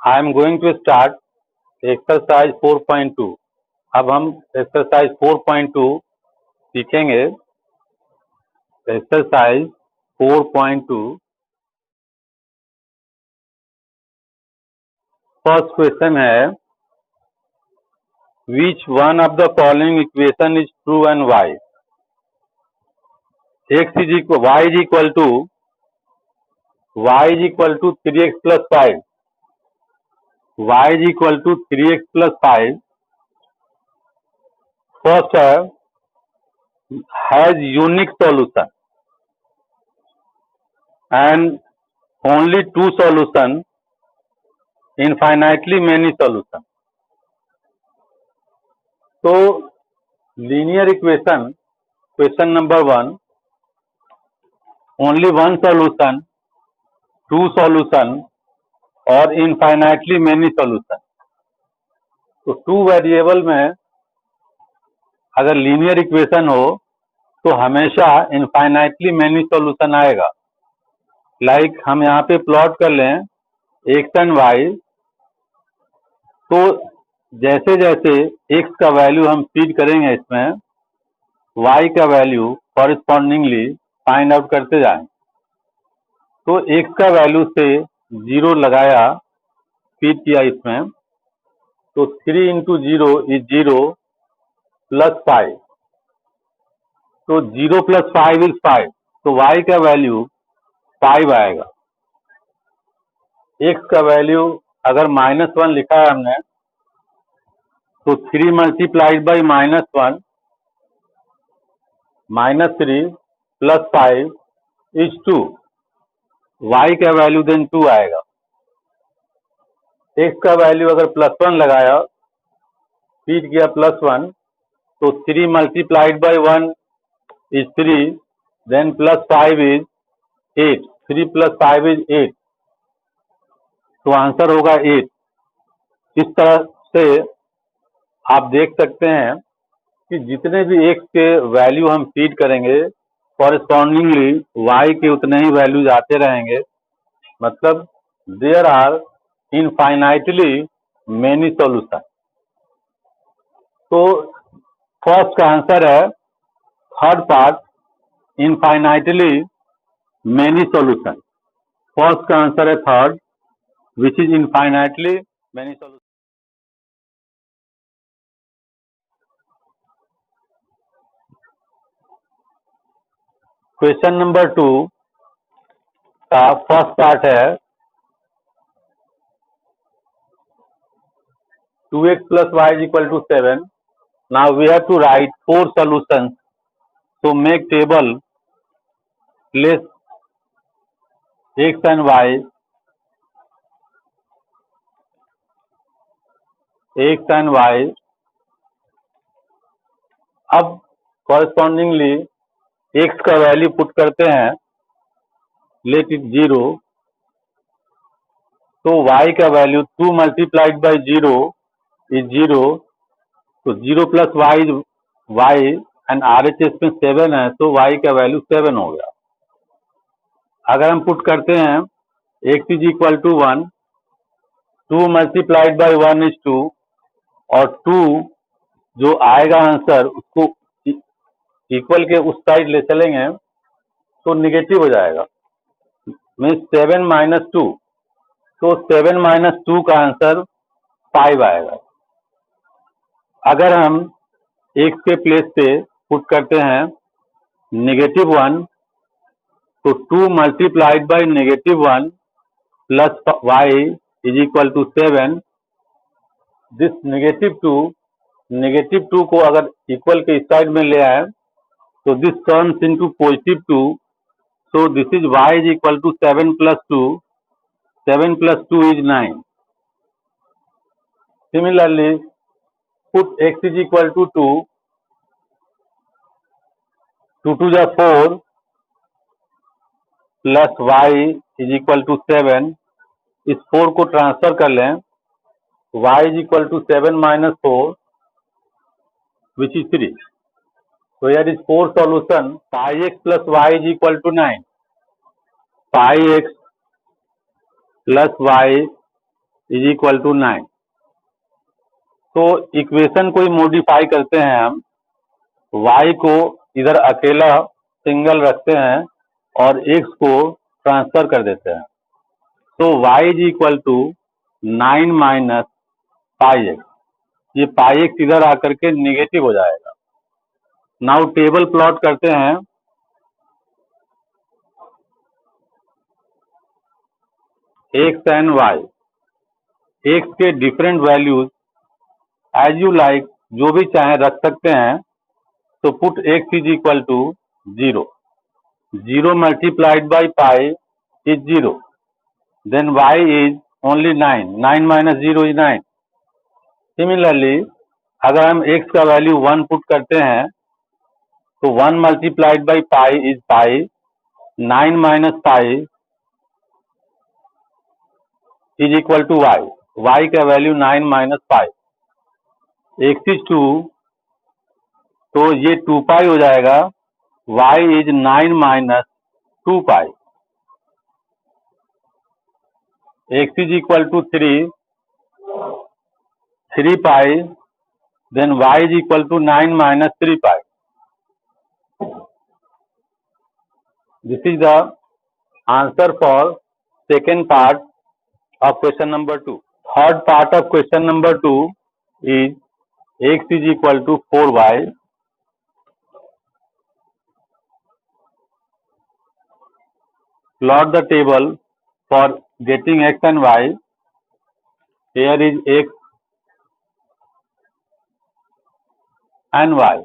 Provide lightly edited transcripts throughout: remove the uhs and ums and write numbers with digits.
I am going to start exercise 4.2। अब हम exercise 4.2 सीखेंगे। exercise 4.2 फर्स्ट क्वेश्चन है which one of the following equation is true and why? y is equal to 3x plus 5। y is equal to 3x plus 5 first has unique solution and only two solution, infinitely many solution। तो linear equation question number 1 only one solution, two solution और infinitely many solution. तो two variable में अगर linear equation हो तो हमेशा infinitely many solution आएगा। Like हम यहाँ पे प्लॉट कर लें एक्स एंड वाई, तो जैसे जैसे एक्स का वैल्यू हम फीड करेंगे इसमें, वाई का वैल्यू कॉरेस्पॉन्डिंगली फाइंड आउट करते जाएं। तो एक्स का वैल्यू से 0 लगाया, फीड किया इसमें, तो 3 इंटू 0 इज 0 प्लस 5। तो 0 प्लस 5 इज 5, तो y का वैल्यू 5 आएगा। x का वैल्यू अगर -1 लिखा है हमने, तो 3 multiplied by -1 -3 plus 5 is 2। y का वैल्यू देन 2 आएगा। x का वैल्यू अगर +1 लगाया, फीड किया +1, तो 3 multiplied by 1 is 3, then plus 5 is 8। 3 plus 5 is 8, तो आंसर होगा 8। इस तरह से आप देख सकते हैं कि जितने भी x के वैल्यू हम फीड करेंगे, कॉरेस्पॉन्डिंगली y के उतने ही वैल्यूज आते रहेंगे। मतलब there are infinitely many solution. तो फर्स्ट का आंसर है third part, infinitely many solution. First का आंसर है third, which is infinitely many solution. Question number 2 का फर्स्ट पार्ट है 2x plus y is equal to 7। Now we have to write 4 solutions. So make table, place x and y, x and y। अब correspondingly x का value put करते हैं, let it 0। तो y का value 2 multiplied by 0 is 0। तो 0 plus y is y and RHS में 7 है, तो y का वैल्यू 7 हो गया। अगर हम पुट करते हैं x is equal to 1, 2 multiplied by 1 is 2, और 2 जो आएगा आंसर उसको इक्वल के उस साइड ले चलेंगे तो निगेटिव हो जाएगा, मीन्स 7 माइनस 2। तो 7 माइनस 2 का आंसर 5 आएगा। अगर हम x के प्लेस पे पुट करते हैं -1, तो 2 multiplied by -1 plus y is equal to 7। This negative 2 को अगर इक्वल के इस साइड में ले आए तो this turns into positive 2। So this is y is equal to 7 plus 2। 7 plus 2 is 9। Similarly, put x is equal to 2, 2 to the 4 plus y is equal to 7। इस 4 को ट्रांसफर कर लें, y is equal to 7 minus 4 which is 3। So here is 4 solution, pi x plus y is equal to 9। pi x plus y is equal to 9। तो equation को modify करते हैं हम, y को इधर अकेला सिंगल रखते हैं और x को ट्रांसफर कर देते हैं। तो y is equal to 9 minus pi x, ये पाई एक्स इधर आकर के निगेटिव हो जाएगा। नाउ टेबल प्लॉट करते हैं। x एंड y, x के different values as you like, जो भी चाहे रख सकते हैं। तो put x is equal to 0, 0 multiplied by pi is 0, then y is only 9, 9 minus 0 is 9। Similarly अगर हम x का वैल्यू 1 पुट करते हैं तो 1 multiplied by pi is pi, 9 minus pi is equal to y, y का value 9 minus pi. x is 2, तो ये 2 pi हो जाएगा, y is 9 minus 2 pi. x is equal to 3, 3 pi, then y is equal to 9 minus 3 pi. This is the answer for second part of question number 2. Third part of question number 2 is x is equal to 4y. Plot the table for getting x and y. Here is x and y.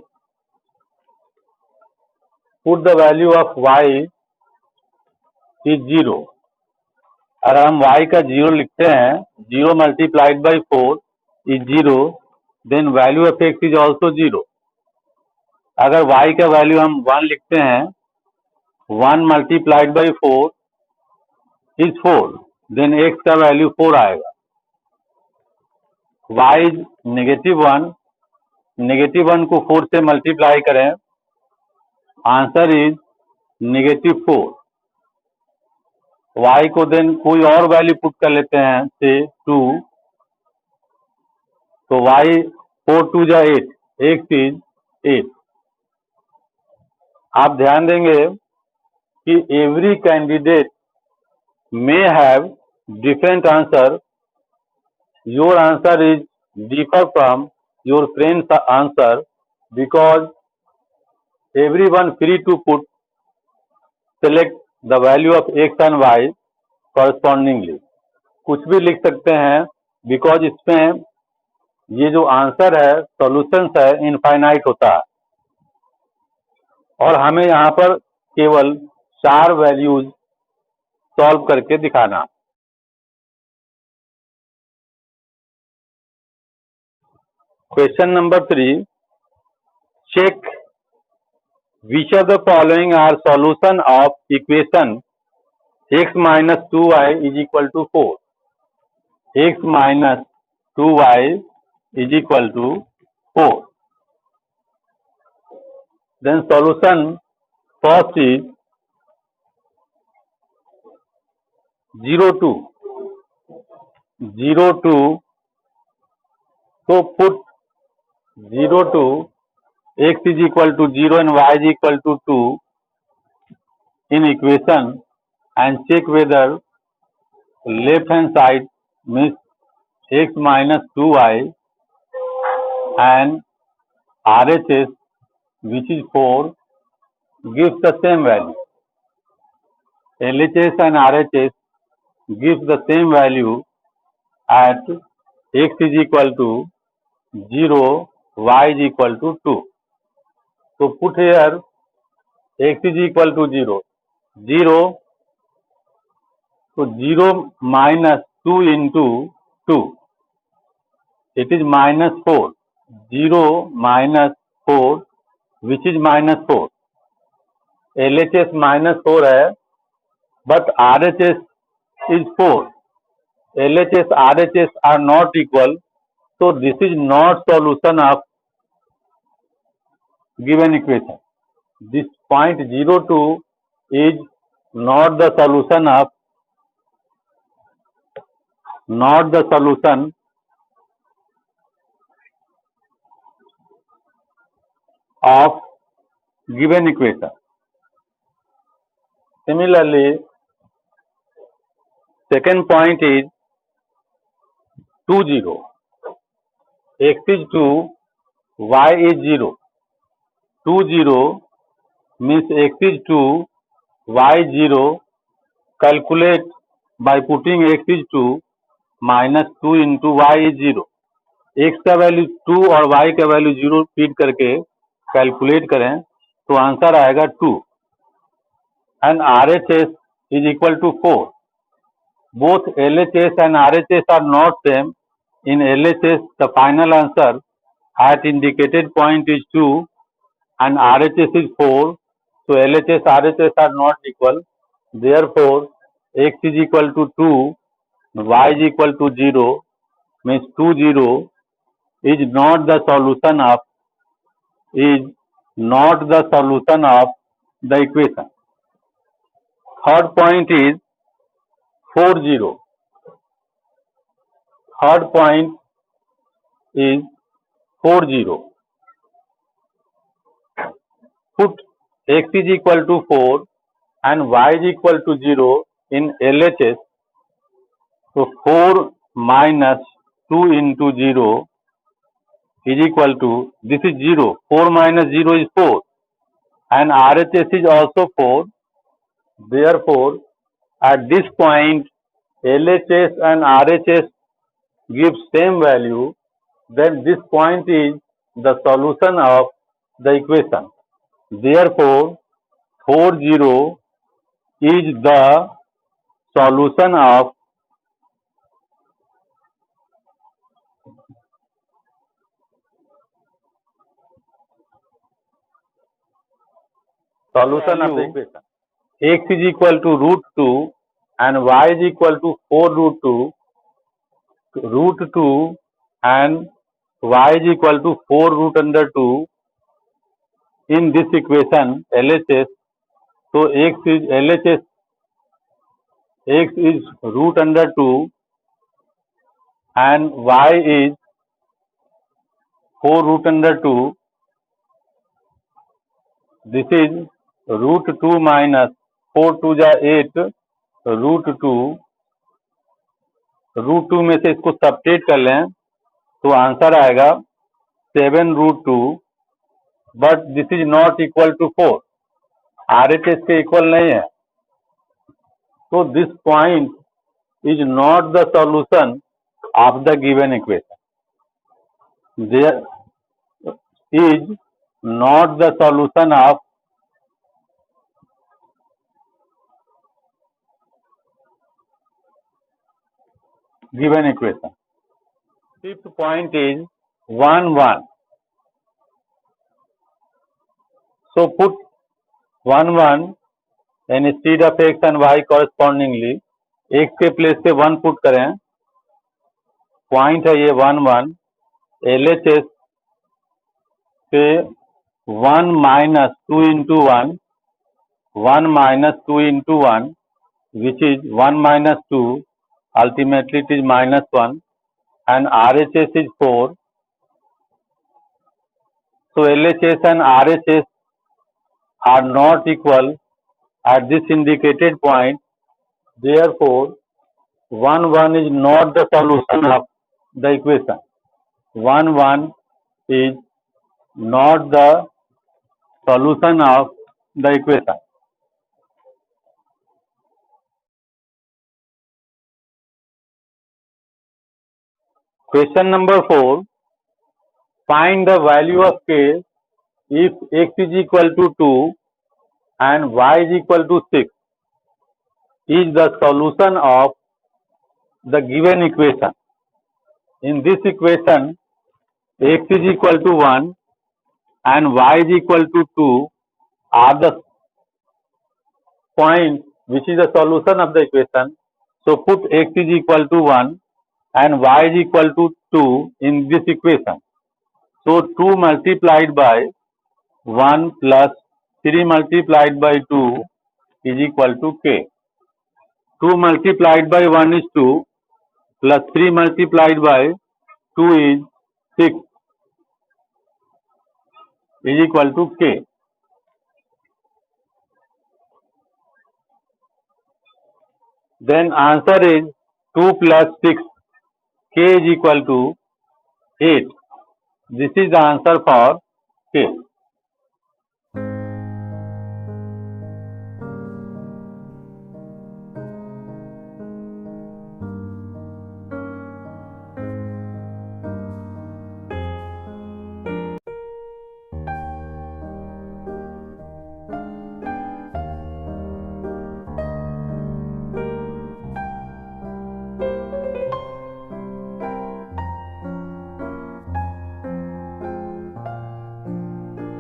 Put the value of y is 0. अगर हम y का 0 लिखते हैं, 0 multiplied by 4 is 0, then value of x is also 0। अगर y का value हम 1 लिखते हैं, 1 multiplied by 4 is 4, then x का वैल्यू 4 आएगा। y इज -1, -1 को 4 से मल्टीप्लाई करें, आंसर इज -4। y को देन कोई और वैल्यू पुट कर लेते हैं, से 2, तो y 4 2 जा 8, x इज 8। आप ध्यान देंगे कि every candidate may have different answer, your answer is differ from your friends answer, because everyone free to select the value of x and y correspondingly। कुछ भी लिख सकते हैं, बिकॉज इसमें ये जो आंसर है, सॉल्यूशंस है, इनफाइनाइट होता है और हमें यहाँ पर केवल 4 वैल्यूज सॉल्व करके दिखाना। Question number 3, check which of the following are solution of equation x minus 2y is equal to 4। x minus 2y is equal to 4। Then solution first is 0 2, 0 2, so put 0 2, x is equal to 0 and y is equal to 2 in equation and check whether left hand side means x minus 2y and RHS which is 4 gives the same value. LHS and RHS gives the same value at x is equal to 0, y is equal to 2. So put here x is equal to 0, 0, so 0 minus 2 into 2, it is minus 4, 0 minus 4 which is minus 4, LHS minus 4 है, but RHS is 4, LHS RHS are not equal, so this is not solution of given equation. This point 0 2 is not the solution of not the solution of given equation. Similarly, second point is 2 0. X is 2, y is 0. 2 0 means x is 2, y is 0. Calculate by putting x is 2 minus 2 into y is 0. x का value 2 और y का value 0 feed करके calculate करें तो answer आएगा 2 and RHS is equal to 4. Both LHS and RHS are not same. In LHS, the final answer at indicated point is 2 and RHS is 4. So LHS, RHS are not equal. Therefore, x is equal to 2, y is equal to 0, means 2 0 is not the solution of the equation. Third point is 4 0. Third point is 4 0. Put x is equal to 4 and y is equal to 0 in LHS. So 4 minus 2 into 0 is equal to, this is 0. 4 minus 0 is 4 and RHS is also 4. Therefore, at this point LHS and RHS give same value, then this point is the solution of the equation. Therefore, 4 0 is the solution of the equation. X is equal to root 2 and y is equal to 4 root 2. Root 2 and y is equal to 4 root under 2 in this equation LHS. So x is LHS, x is root under 2 and y is 4 root under 2. This is root 2 minus 4 2 जा 8 root 2. Root 2 में से इसको subtract कर लें तो answer आएगा 7 root 2. But this is not equal to 4. RHS के इक्वल नहीं है. So this point is not the solution of the given equation. There is not the solution of given equation. Fifth point is 1 1. So put 1 1 instead of x and y correspondingly. x के place पे 1 put करें. Point है ये 1 1. LHS पे 1 minus 2 into 1, 1 minus 2 into 1, which is 1 minus 2, ultimately it is minus 1, and RHS is 4. So LHS and RHS are not equal at this indicated point. Therefore, 1 1 is not the solution of the equation. 1 1 is not the solution of the equation. Question number 4. Find the value of k if x is equal to 2 and y is equal to 6 is the solution of the given equation. In this equation, x is equal to 1 and y is equal to 2 are the point which is the solution of the equation. So put x is equal to 1 and y is equal to 2 in this equation. So 2 multiplied by 1 plus 3 multiplied by 2 is equal to k. 2 multiplied by 1 is 2 plus 3 multiplied by 2 is 6 is equal to k. Then answer is 2 plus 6, k is equal to 8. This is the answer for k.